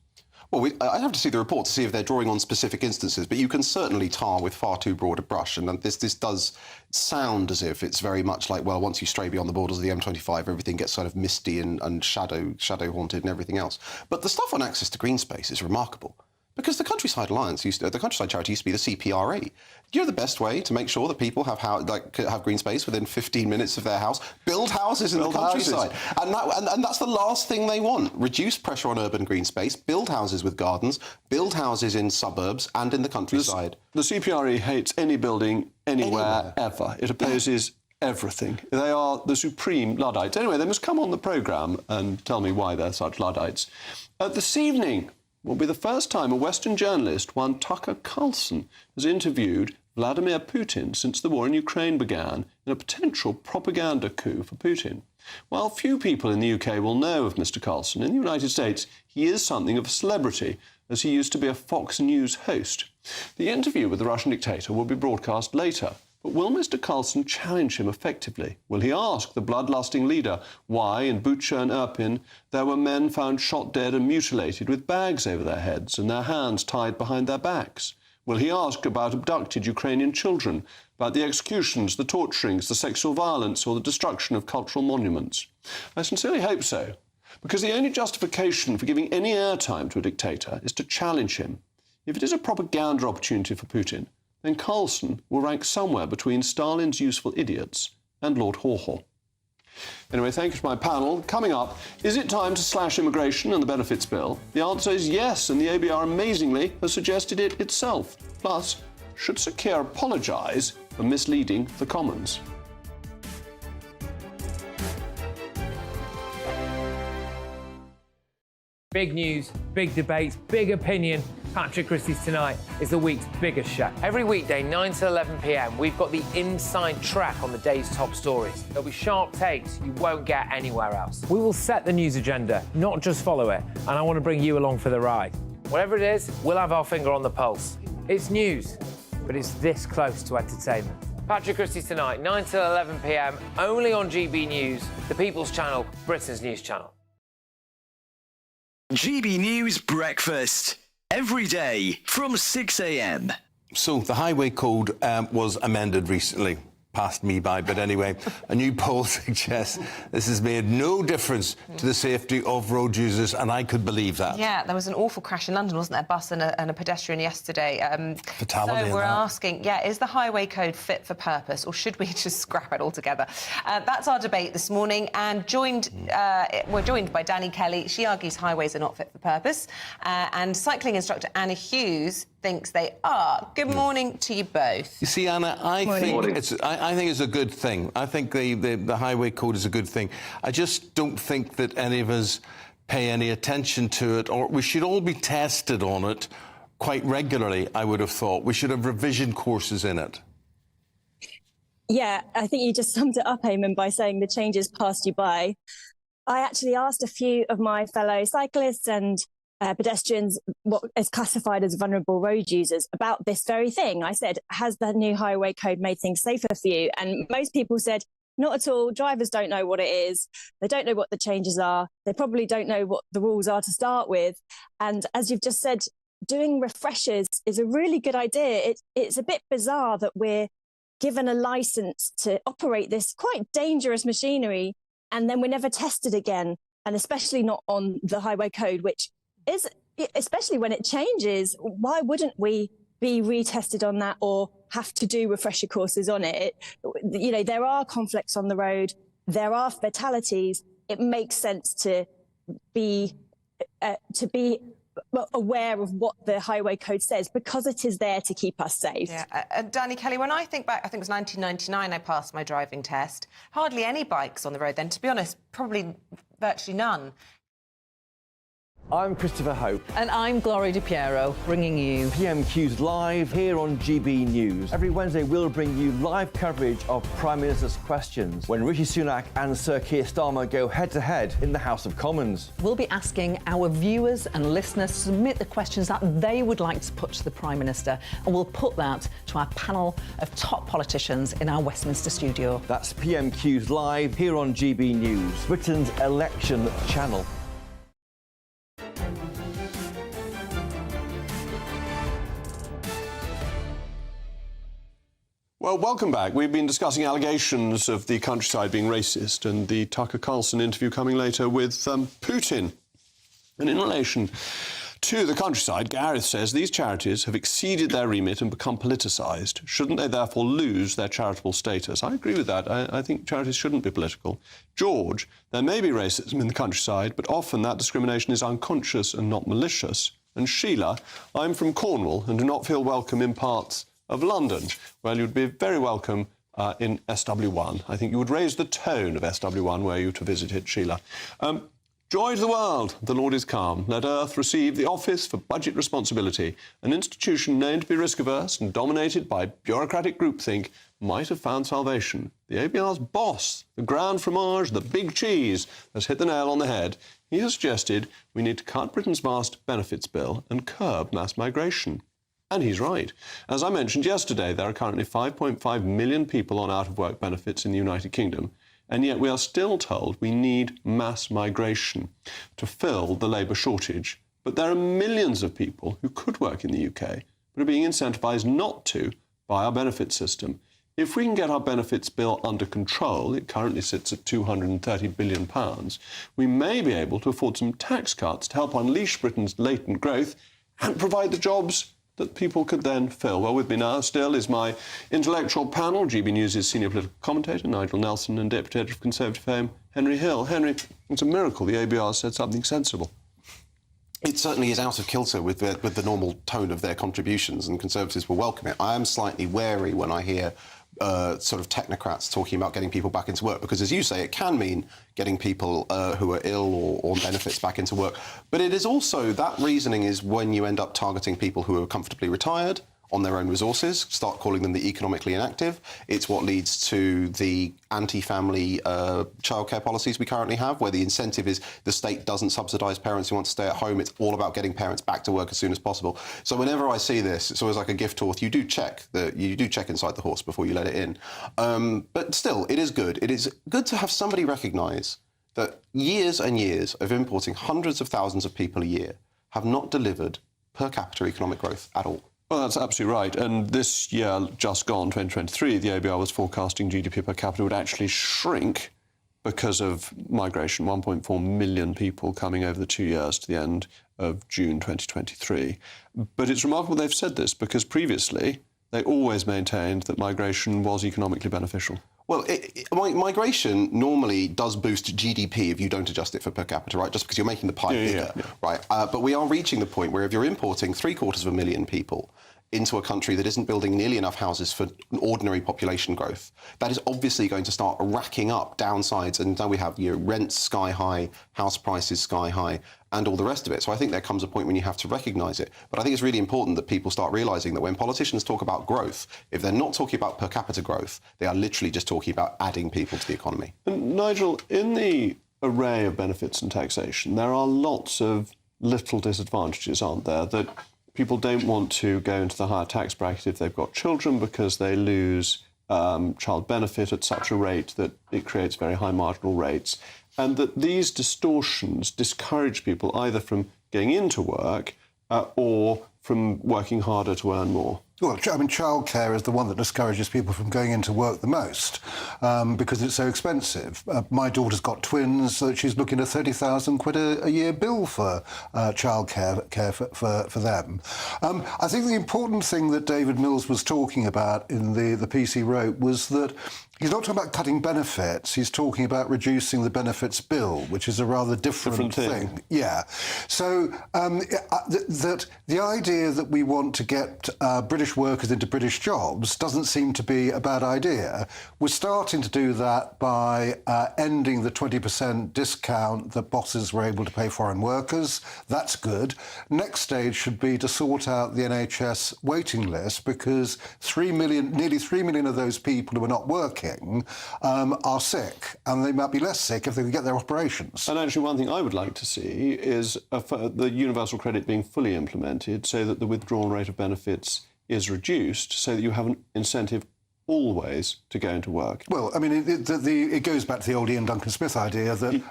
Well, I'd have to see the report to see if they're drawing on specific instances, but you can certainly tar with far too broad a brush, and this does sound as if it's very much like, well, once you stray beyond the borders of the M25, everything gets sort of misty and shadow-haunted and everything else. But the stuff on access to green space is remarkable. Because the Countryside Alliance, the Countryside Charity used to be the CPRA. You know the best way to make sure that people have green space within 15 minutes of their house? Build houses in the countryside. And that's the last thing they want. Reduce pressure on urban green space, build houses with gardens, build houses in suburbs and in the countryside. The CPRA hates any building anywhere. Ever. It opposes everything. They are the supreme Luddites. Anyway, they must come on the programme and tell me why they're such Luddites. This evening will be the first time a Western journalist, one Tucker Carlson, has interviewed Vladimir Putin since the war in Ukraine began in a potential propaganda coup for Putin. While few people in the UK will know of Mr. Carlson, in the United States he is something of a celebrity, as he used to be a Fox News host. The interview with the Russian dictator will be broadcast later. But will Mr. Carlson challenge him effectively? Will he ask the bloodlusting leader why in Bucha and Irpin there were men found shot dead and mutilated with bags over their heads and their hands tied behind their backs? Will he ask about abducted Ukrainian children, about the executions, the torturings, the sexual violence or the destruction of cultural monuments? I sincerely hope so, because the only justification for giving any airtime to a dictator is to challenge him. If it is a propaganda opportunity for Putin, then Carlson will rank somewhere between Stalin's useful idiots and Lord Haw-Haw. Anyway, thank you to my panel. Coming up, is it time to slash immigration and the benefits bill? The answer is yes, and the ABR amazingly has suggested it itself. Plus, should Sir Keir apologise for misleading the Commons? Big news, big debates, big opinion. Patrick Christie's Tonight is the week's biggest show. Every weekday, 9 to 11 p.m, we've got the inside track on the day's top stories. There'll be sharp takes you won't get anywhere else. We will set the news agenda, not just follow it, and I want to bring you along for the ride. Whatever it is, we'll have our finger on the pulse. It's news, but it's this close to entertainment. Patrick Christie's Tonight, 9 to 11 p.m, only on GB News, the People's Channel, Britain's news channel. GB News Breakfast. Every day from 6 a.m. So the highway code was amended recently. Passed me by, but anyway, a new poll suggests this has made no difference to the safety of road users, and I could believe that. Yeah, there was an awful crash in London, wasn't there? A bus and a pedestrian yesterday. Fatality. So we're asking, is the highway code fit for purpose, or should we just scrap it altogether? That's our debate this morning, and we're joined by Danny Kelly. She argues highways are not fit for purpose, and cycling instructor Anna Hughes thinks they are. Good morning to you both. You see, Anna, I think it's a good thing. I think the highway code is a good thing. I just don't think that any of us pay any attention to it, or we should all be tested on it quite regularly, I would have thought. We should have revision courses in it. Yeah, I think you just summed it up, Eamon, by saying the changes passed you by. I actually asked a few of my fellow cyclists and pedestrians, what is classified as vulnerable road users, about this very thing. I said, has the new highway code made things safer for you? And most people said, not at all. Drivers don't know what it is. They don't know what the changes are. They probably don't know what the rules are to start with. And as you've just said, doing refreshers is a really good idea. It's a bit bizarre that we're given a license to operate this quite dangerous machinery, and then we're never tested again, and especially not on the highway code, which is, especially when it changes, why wouldn't we be retested on that or have to do refresher courses on it? You know, there are conflicts on the road, there are fatalities. It makes sense to be aware of what the highway code says, because it is there to keep us safe. Yeah, Danny Kelly, when I think back, I think it was 1999 I passed my driving test. Hardly any bikes on the road then, to be honest, probably virtually none. I'm Christopher Hope. And I'm Gloria DiPiero, bringing you PMQ's Live here on GB News. Every Wednesday, we'll bring you live coverage of Prime Minister's questions when Rishi Sunak and Sir Keir Starmer go head-to-head in the House of Commons. We'll be asking our viewers and listeners to submit the questions that they would like to put to the Prime Minister, and we'll put that to our panel of top politicians in our Westminster studio. That's PMQ's Live here on GB News, Britain's election channel. Well, welcome back. We've been discussing allegations of the countryside being racist and the Tucker Carlson interview coming later with Putin. And in relation to the countryside, Gareth says these charities have exceeded their remit and become politicised. Shouldn't they therefore lose their charitable status? I agree with that. I think charities shouldn't be political. George, there may be racism in the countryside, but often that discrimination is unconscious and not malicious. And Sheila, I'm from Cornwall and do not feel welcome in parts of London. Well, you'd be very welcome in SW1. I think you would raise the tone of SW1 were you to visit it, Sheila. Joy to the world, the Lord is come. Let Earth receive the Office for Budget Responsibility. An institution known to be risk-averse and dominated by bureaucratic groupthink might have found salvation. The ABR's boss, the Grand Fromage, the big cheese, has hit the nail on the head. He has suggested we need to cut Britain's vast benefits bill and curb mass migration. And he's right. As I mentioned yesterday, there are currently 5.5 million people on out-of-work benefits in the United Kingdom, and yet we are still told we need mass migration to fill the labour shortage. But there are millions of people who could work in the UK, but are being incentivised not to by our benefits system. If we can get our benefits bill under control, it currently sits at £230 billion, we may be able to afford some tax cuts to help unleash Britain's latent growth and provide the jobs that people could then fill. Well, with me now still is my intellectual panel, GB News' senior political commentator, Nigel Nelson, and deputy editor of Conservative fame, Henry Hill. Henry, it's a miracle the ABR said something sensible. It certainly is out of kilter with the normal tone of their contributions, and Conservatives will welcome it. I am slightly wary when I hear sort of technocrats talking about getting people back into work, because, as you say, it can mean getting people who are ill or on benefits back into work. But it is also, that reasoning is when you end up targeting people who are comfortably retired on their own resources, start calling them the economically inactive. It's what leads to the anti-family childcare policies we currently have, where the incentive is the state doesn't subsidise parents who want to stay at home. It's all about getting parents back to work as soon as possible. So whenever I see this, it's always like a gift horse. You do check inside the horse before you let it in. But still, it is good. It is good to have somebody recognise that years and years of importing hundreds of thousands of people a year have not delivered per capita economic growth at all. Well, that's absolutely right. And this year, just gone, 2023, the ABR was forecasting GDP per capita would actually shrink because of migration, 1.4 million people coming over the 2 years to the end of June 2023. But it's remarkable they've said this, because previously they always maintained that migration was economically beneficial. Well, migration normally does boost GDP if you don't adjust it for per capita, right? Just because you're making the pie bigger, right? But we are reaching the point where if you're importing 750,000 people into a country that isn't building nearly enough houses for ordinary population growth, that is obviously going to start racking up downsides. And now we have rents sky high, house prices sky high, and all the rest of it. So I think there comes a point when you have to recognise it. But I think it's really important that people start realising that when politicians talk about growth, if they're not talking about per capita growth, they are literally just talking about adding people to the economy. And Nigel, in the array of benefits and taxation, there are lots of little disadvantages, aren't there? That people don't want to go into the higher tax bracket if they've got children because they lose child benefit at such a rate that it creates very high marginal rates, and that these distortions discourage people either from going into work or from working harder to earn more. Well, I mean, childcare is the one that discourages people from going into work the most because it's so expensive. My daughter's got twins, so she's looking at £30,000 a year bill for childcare for them. I think the important thing that David Mills was talking about in the piece he wrote was that he's not talking about cutting benefits, he's talking about reducing the benefits bill, which is a rather different thing. Yeah. So that the idea that we want to get British workers into British jobs doesn't seem to be a bad idea. We're starting to do that by ending the 20% discount that bosses were able to pay foreign workers. That's good. Next stage should be to sort out the NHS waiting list, because nearly 3 million of those people who are not working are sick, and they might be less sick if they can get their operations. And actually, one thing I would like to see is the universal credit being fully implemented so that the withdrawn rate of benefits is reduced, so that you have an incentive always to go into work. Well, I mean, it goes back to the old Ian Duncan Smith idea that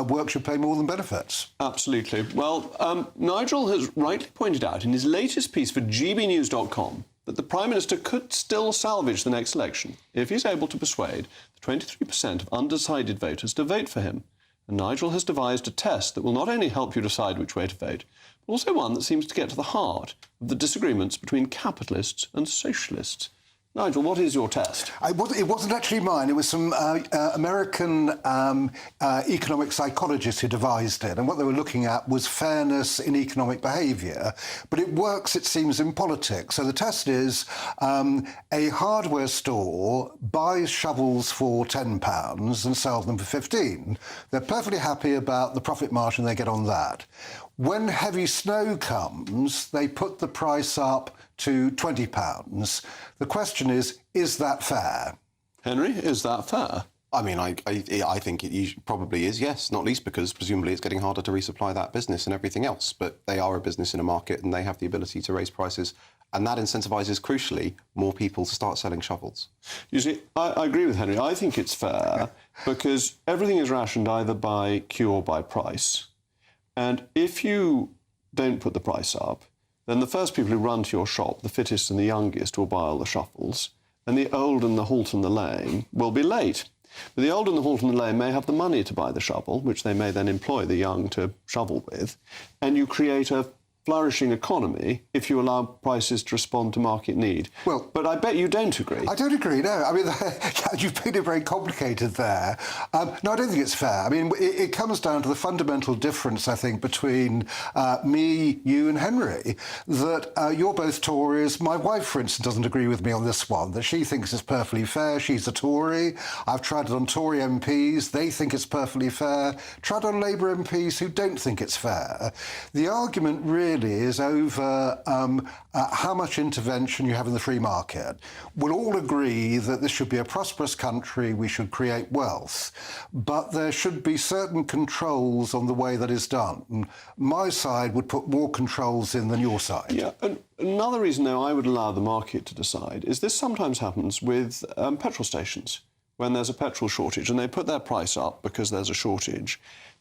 work should pay more than benefits. Absolutely. Well, Nigel has rightly pointed out in his latest piece for GBNews.com that the Prime Minister could still salvage the next election if he's able to persuade the 23% of undecided voters to vote for him. And Nigel has devised a test that will not only help you decide which way to vote, but also one that seems to get to the heart of the disagreements between capitalists and socialists. Nigel, what is your test? It wasn't actually mine. It was some American economic psychologists who devised it. And what they were looking at was fairness in economic behaviour. But it works, it seems, in politics. So the test is a hardware store buys shovels for £10 and sells them for 15. They're perfectly happy about the profit margin they get on that. When heavy snow comes, they put the price up to £20. The question is that fair? Henry, is that fair? I mean, I think it probably is, yes, not least because presumably it's getting harder to resupply that business and everything else. But they are a business in a market and they have the ability to raise prices. And that incentivises, crucially, more people to start selling shovels. You see, I agree with Henry. I think it's fair because everything is rationed either by queue or by price. And if you don't put the price up, then the first people who run to your shop, the fittest and the youngest, will buy all the shovels, and the old and the halt and the lame will be late. But the old and the halt and the lame may have the money to buy the shovel, which they may then employ the young to shovel with, and you create a flourishing economy if you allow prices to respond to market need. Well, but I bet you don't agree. I don't agree, no. I mean, you've made it very complicated there. No, I don't think it's fair. I mean, it comes down to the fundamental difference, I think, between me, you and Henry, that you're both Tories. My wife, for instance, doesn't agree with me on this one, that she thinks it's perfectly fair. She's a Tory. I've tried it on Tory MPs. They think it's perfectly fair. Tried on Labour MPs who don't think it's fair. The argument really is over how much intervention you have in the free market. We'll all agree that this should be a prosperous country, we should create wealth, but there should be certain controls on the way that is done. And my side would put more controls in than your side. Yeah, and another reason, though, I would allow the market to decide is this sometimes happens with petrol stations when there's a petrol shortage and they put their price up because there's a shortage.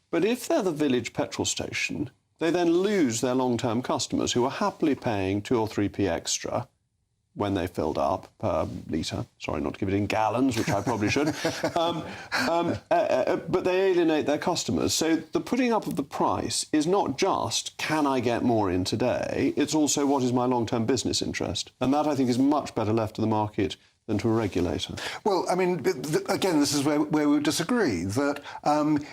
But if they're the village petrol station, they then lose their long-term customers who are happily paying 2 or 3p extra when they filled up per litre. Sorry, not to give it in gallons, which I probably should. But they alienate their customers. So the putting up of the price is not just, can I get more in today? It's also, what is my long-term business interest? And that, I think, is much better left to the market than to a regulator. Well, I mean, again, this is where we would disagree, that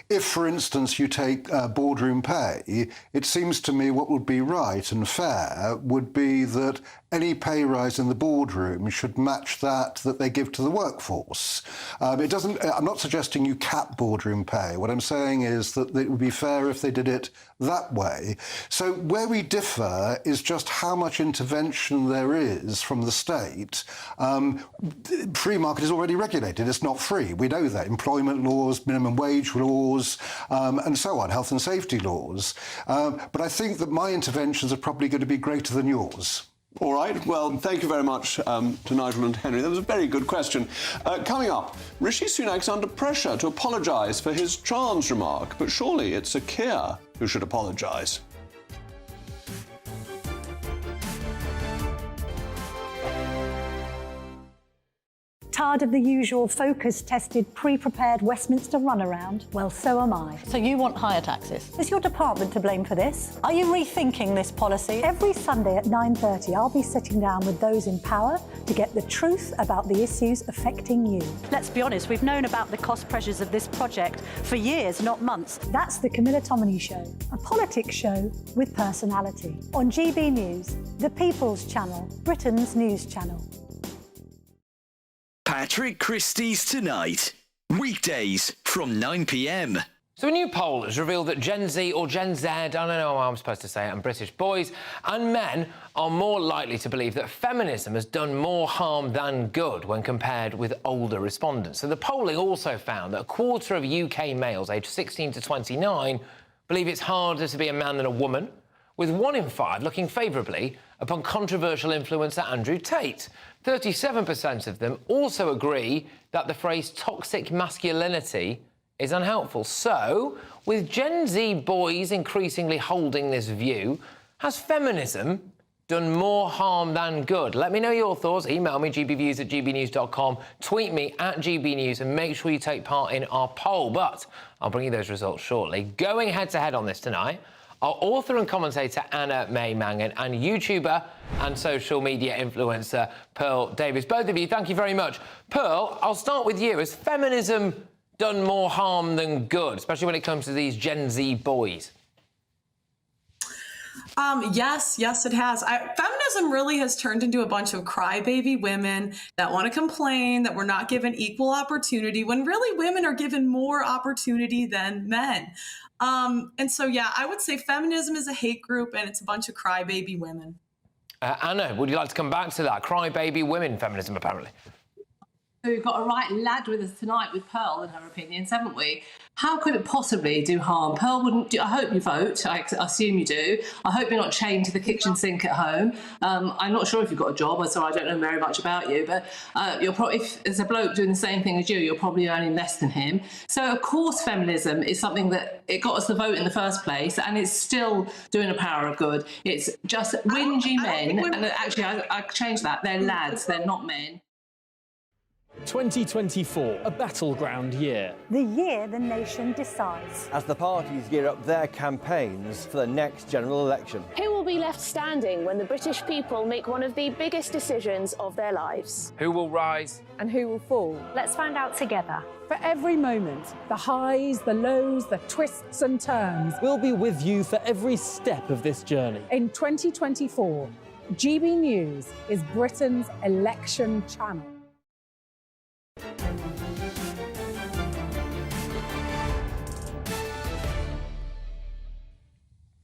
if, for instance, you take boardroom pay, it seems to me what would be right and fair would be that any pay rise in the boardroom should match that they give to the workforce. It doesn't. I'm not suggesting you cap boardroom pay. What I'm saying is that it would be fair if they did it that way. So where we differ is just how much intervention there is from the state. Free market is already regulated. It's not free. We know that. Employment laws, minimum wage laws, and so on, health and safety laws. But I think that my interventions are probably going to be greater than yours. All right. Well, thank you very much to Nigel and Henry. That was a very good question. Coming up, Rishi Sunak's under pressure to apologise for his trans remark, but surely it's Sir Keir who should apologise. Tired of the usual focus-tested, pre-prepared Westminster runaround? Well, so am I. So you want higher taxes? Is your department to blame for this? Are you rethinking this policy? Every Sunday at 9:30, I'll be sitting down with those in power to get the truth about the issues affecting you. Let's be honest, we've known about the cost pressures of this project for years, not months. That's the Camilla Tominey Show, a politics show with personality. On GB News, the People's Channel, Britain's news channel. Patrick Christie's Tonight. Weekdays from 9 p.m. So a new poll has revealed that Gen Z or Gen Z, I don't know how I'm supposed to say it, and British boys and men are more likely to believe that feminism has done more harm than good when compared with older respondents. So the polling also found that a quarter of UK males aged 16 to 29 believe it's harder to be a man than a woman, with 1 in 5 looking favourably upon controversial influencer Andrew Tate. 37% of them also agree that the phrase toxic masculinity is unhelpful. So, with Gen Z boys increasingly holding this view, has feminism done more harm than good? Let me know your thoughts. Email me, gbviews@gbnews.com, tweet me @gbnews, and make sure you take part in our poll. But I'll bring you those results shortly. Going head-to-head on this tonight are author and commentator Anna May Mangan and YouTuber and social media influencer Pearl Davies. Both of you, thank you very much. Pearl, I'll start with you. Has feminism done more harm than good, especially when it comes to these Gen Z boys? Yes, it has. Feminism really has turned into a bunch of crybaby women that want to complain that we're not given equal opportunity when really women are given more opportunity than men. And so, yeah, I would say feminism is a hate group and it's a bunch of crybaby women. Anna, would you like to come back to that? Crybaby women feminism, apparently. So we've got a right lad with us tonight with Pearl and her opinions, haven't we? How could it possibly do harm? Pearl wouldn't do. I hope you vote. I assume you do. I hope you're not chained to the kitchen sink at home. I'm not sure if you've got a job, so I don't know very much about you, but you're probably, if there's a bloke doing the same thing as you, you're probably earning less than him. So of course feminism is something that it got us the vote in the first place, and it's still doing a power of good. It's just whingy men, and actually I changed that. They're lads, they're not men. 2024, a battleground year. The year the nation decides. As the parties gear up their campaigns for the next general election. Who will be left standing when the British people make one of the biggest decisions of their lives? Who will rise? And who will fall? Let's find out together. For every moment, the highs, the lows, the twists and turns. We'll be with you for every step of this journey. In 2024, GB News is Britain's election channel.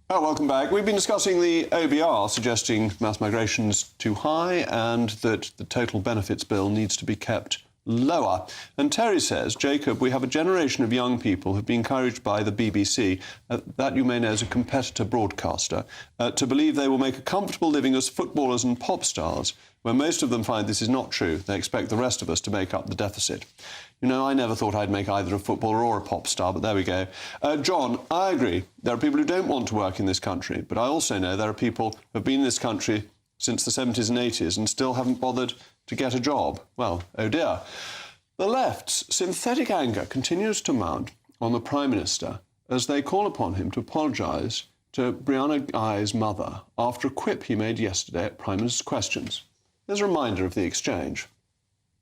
Welcome back. We've been discussing the OBR suggesting mass migration is too high and that the total benefits bill needs to be kept lower. And Terry says, Jacob, we have a generation of young people who've been encouraged by the BBC, that you may know as a competitor broadcaster, to believe they will make a comfortable living as footballers and pop stars. When most of them find this is not true, they expect the rest of us to make up the deficit. You know, I never thought I'd make either a footballer or a pop star, but there we go. John, I agree. There are people who don't want to work in this country, but I also know there are people who have been in this country since the 70s and 80s and still haven't bothered to get a job. Well, oh dear. The left's synthetic anger continues to mount on the Prime Minister as they call upon him to apologise to Brianna Ghey's mother after a quip he made yesterday at Prime Minister's Questions. There's a reminder of the exchange.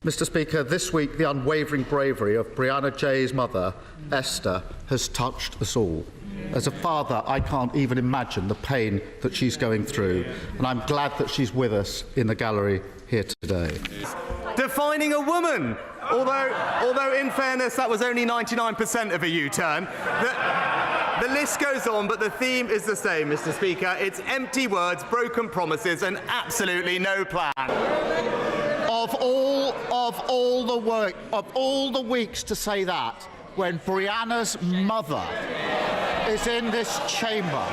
Mr Speaker, this week the unwavering bravery of Brianna Ghey's mother, Esther, has touched us all. As a father, I can't even imagine the pain that she's going through, and I'm glad that she's with us in the gallery here today. Defining a woman, although in fairness that was only 99% of a U-turn. The list goes on, but the theme is the same, Mr. Speaker. It's empty words, broken promises, and absolutely no plan. Of all the weeks to say that, when Brianna's mother is in this chamber,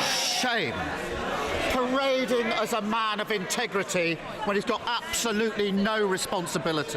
shame. Parading as a man of integrity when he's got absolutely no responsibility.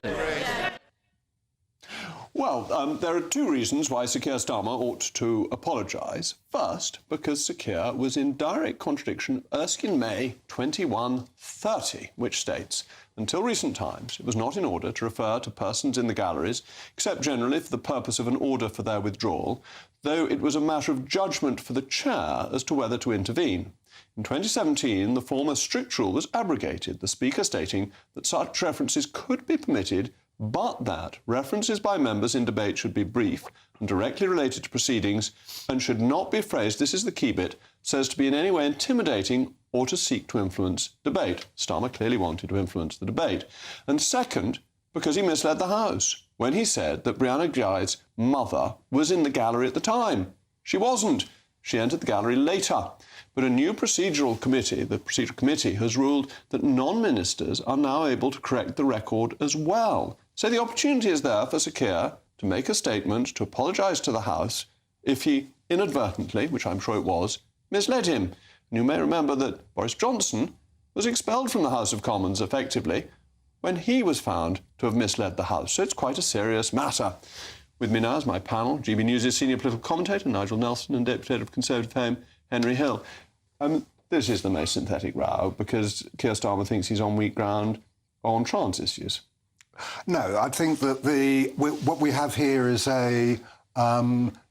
Well, there are two reasons why Sir Keir Starmer ought to apologise. First, because Sir Keir was in direct contradiction of Erskine May 2130, which states, until recent times, it was not in order to refer to persons in the galleries, except generally for the purpose of an order for their withdrawal, though it was a matter of judgment for the chair as to whether to intervene. In 2017, the former strict rule was abrogated, the Speaker stating that such references could be permitted, but that references by members in debate should be brief and directly related to proceedings and should not be phrased, this is the key bit, so as to be in any way intimidating or to seek to influence debate. Starmer clearly wanted to influence the debate. And second, because he misled the House when he said that Brianna Ghey's mother was in the gallery at the time. She wasn't. She entered the gallery later. But a new procedural committee, the procedural committee, has ruled that non-ministers are now able to correct the record as well. So the opportunity is there for Sir Keir to make a statement, to apologise to the House if he inadvertently, which I'm sure it was, misled him. And you may remember that Boris Johnson was expelled from the House of Commons, effectively, when he was found to have misled the House. So it's quite a serious matter. With me now is my panel, GB News' senior political commentator, Nigel Nelson, and Deputy Head of Conservative Fame, Henry Hill. This is the most synthetic row because Keir Starmer thinks he's on weak ground on trans issues. No, I think that what we have here is a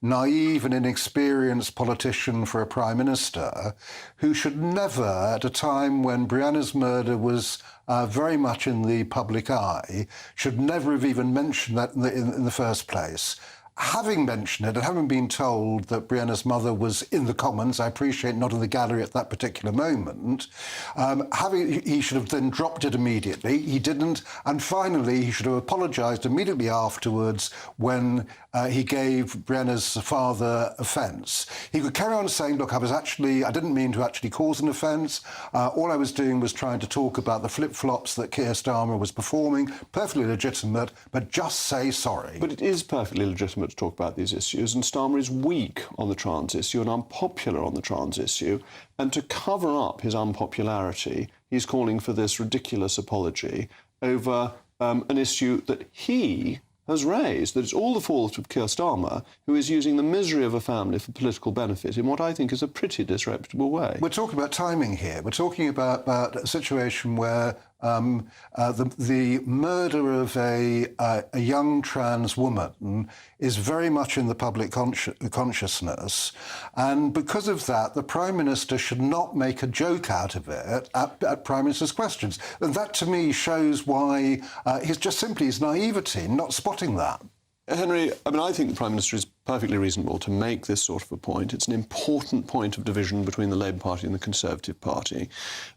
naive and inexperienced politician for a Prime Minister who should never, at a time when Brianna's murder was very much in the public eye, should never have even mentioned that in the first place. Having mentioned it and having been told that Brianna's mother was in the Commons, I appreciate not in the gallery at that particular moment, he should have then dropped it immediately. He didn't. And finally, he should have apologised immediately afterwards when he gave Brianna's father offence. He could carry on saying, look, I didn't mean to actually cause an offence. All I was doing was trying to talk about the flip-flops that Keir Starmer was performing. Perfectly legitimate, but just say sorry. But it is perfectly legitimate to talk about these issues, and Starmer is weak on the trans issue and unpopular on the trans issue, and to cover up his unpopularity, he's calling for this ridiculous apology over an issue that he has raised, that it's all the fault of Keir Starmer, who is using the misery of a family for political benefit in what I think is a pretty disreputable way. We're talking about timing here. We're talking about a situation where the murder of a young trans woman is very much in the public consciousness, and because of that, the Prime Minister should not make a joke out of it at Prime Minister's questions. And that, to me, shows why he's just simply his naivety in not spotting that. Henry, I think the Prime Minister is perfectly reasonable to make this sort of a point. It's an important point of division between the Labour Party and the Conservative Party.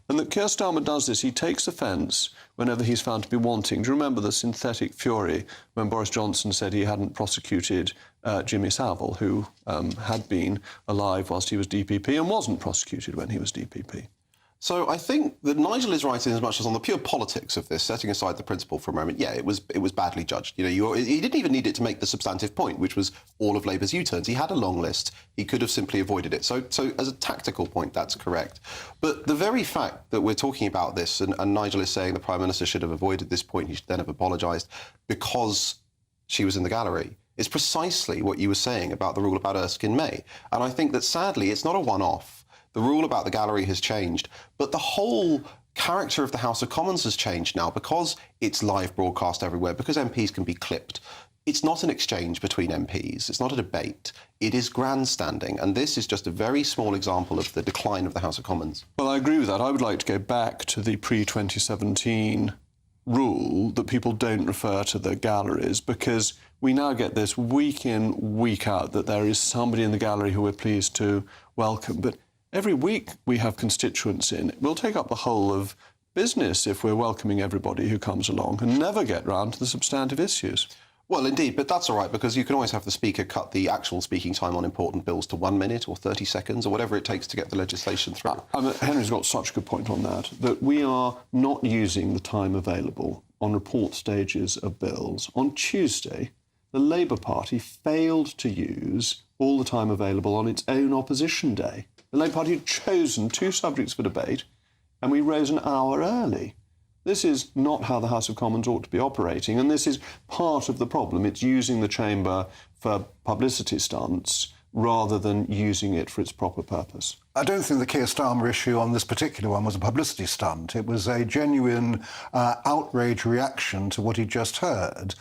And that Keir Starmer does this, he takes offence whenever he's found to be wanting. Do you remember the synthetic fury when Boris Johnson said he hadn't prosecuted Jimmy Savile, who had been alive whilst he was DPP and wasn't prosecuted when he was DPP? So I think that Nigel is right in as much as on the pure politics of this, setting aside the principle for a moment, yeah, it was badly judged. He didn't even need it to make the substantive point, which was all of Labour's U-turns. He had a long list. He could have simply avoided it. So as a tactical point, that's correct. But the very fact that we're talking about this, and Nigel is saying the Prime Minister should have avoided this point, he should then have apologised because she was in the gallery, is precisely what you were saying about the rule about Erskine May. And I think that, sadly, it's not a one-off. The rule about the gallery has changed, but the whole character of the House of Commons has changed now because it's live broadcast everywhere, because MPs can be clipped. It's not an exchange between MPs. It's not a debate. It is grandstanding, and this is just a very small example of the decline of the House of Commons. Well, I agree with that. I would like to go back to the pre-2017 rule that people don't refer to the galleries, because we now get this week in, week out, that there is somebody in the gallery who we're pleased to welcome. But every week we have constituents in. We'll take up the whole of business if we're welcoming everybody who comes along and never get round to the substantive issues. Well, indeed, but that's all right, because you can always have the Speaker cut the actual speaking time on important bills to 1 minute or 30 seconds or whatever it takes to get the legislation through. Henry's got such a good point on that we are not using the time available on report stages of bills. On Tuesday, the Labour Party failed to use all the time available on its own opposition day. The Labour Party had chosen 2 subjects for debate, and we rose an hour early. This is not how the House of Commons ought to be operating, and this is part of the problem. It's using the chamber for publicity stunts rather than using it for its proper purpose. I don't think the Keir Starmer issue on this particular one was a publicity stunt. It was a genuine outrage reaction to what he just heard.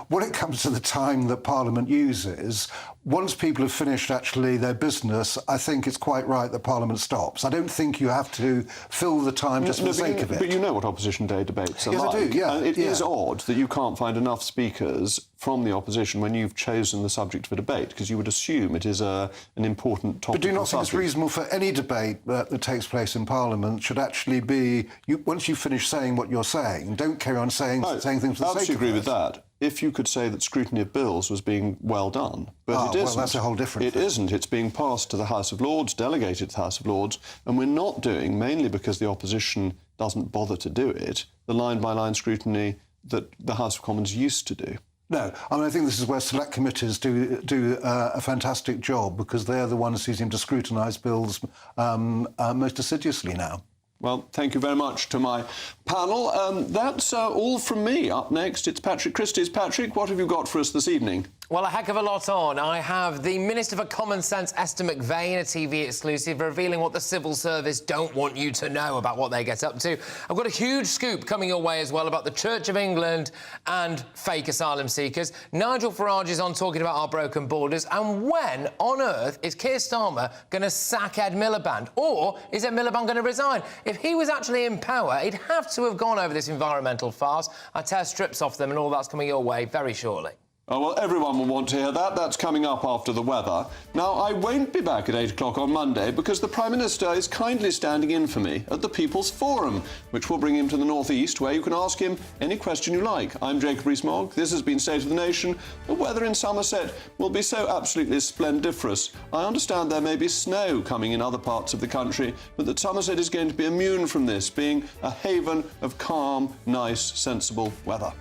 When it comes to the time that Parliament uses, once people have finished actually their business, I think it's quite right that Parliament stops. I don't think you have to fill the time just for the sake of it. But you know what Opposition Day debates are like. Yes, I do, yeah. And it is odd that you can't find enough speakers from the opposition when you've chosen the subject for debate, because you would assume it is an important topic. But do you not think it's reasonable for any debate that takes place in Parliament should actually be, once you finish saying what you're saying, don't carry on saying things for the sake of it? I absolutely agree with that. If you could say that scrutiny of bills was being well done, but it isn't. Well, that's a whole different thing. It isn't. It's being passed to the House of Lords, delegated to the House of Lords, and we're not doing, mainly because the opposition doesn't bother to do it, the line-by-line scrutiny that the House of Commons used to do. No, I mean, I think this is where select committees do a fantastic job, because they're the ones who seem to scrutinise bills most assiduously now. Well, thank you very much to my panel. That's all from me. Up next, it's Patrick Christie's. Patrick, what have you got for us this evening? Well, a heck of a lot on. I have the Minister for Common Sense, Esther McVeigh, a TV exclusive, revealing what the civil service don't want you to know about what they get up to. I've got a huge scoop coming your way as well about the Church of England and fake asylum seekers. Nigel Farage is on talking about our broken borders. And when on earth is Keir Starmer going to sack Ed Miliband? Or is Ed Miliband going to resign? If he was actually in power, he'd have to have gone over this environmental farce. I tear strips off them, and all that's coming your way very shortly. Oh, well, everyone will want to hear that. That's coming up after the weather. Now, I won't be back at 8 o'clock on Monday because the Prime Minister is kindly standing in for me at the People's Forum, which will bring him to the North East, where you can ask him any question you like. I'm Jacob Rees-Mogg. This has been State of the Nation. The weather in Somerset will be so absolutely splendiferous. I understand there may be snow coming in other parts of the country, but that Somerset is going to be immune from this, being a haven of calm, nice, sensible weather.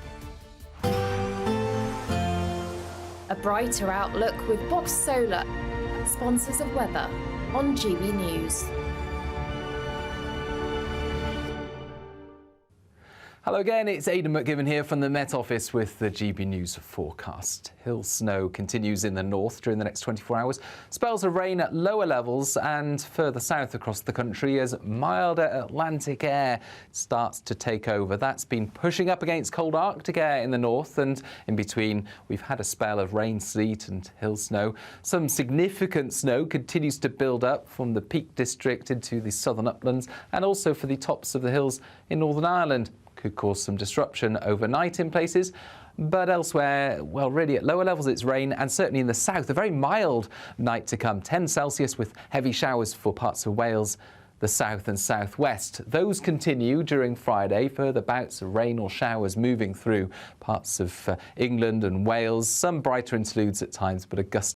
A brighter outlook with Box Solar, sponsors of weather on GB News. Hello again, it's Aidan McGibbon here from the Met Office with the GB News forecast. Hill snow continues in the north during the next 24 hours. Spells of rain at lower levels and further south across the country as milder Atlantic air starts to take over. That's been pushing up against cold Arctic air in the north, and in between we've had a spell of rain, sleet and hill snow. Some significant snow continues to build up from the Peak District into the southern uplands and also for the tops of the hills in Northern Ireland. Could cause some disruption overnight in places, but elsewhere, well, really at lower levels it's rain, and certainly in the south, a very mild night to come, 10 Celsius with heavy showers for parts of Wales, the south and southwest. Those continue during Friday, further bouts of rain or showers moving through parts of England and Wales, some brighter interludes at times, but a gust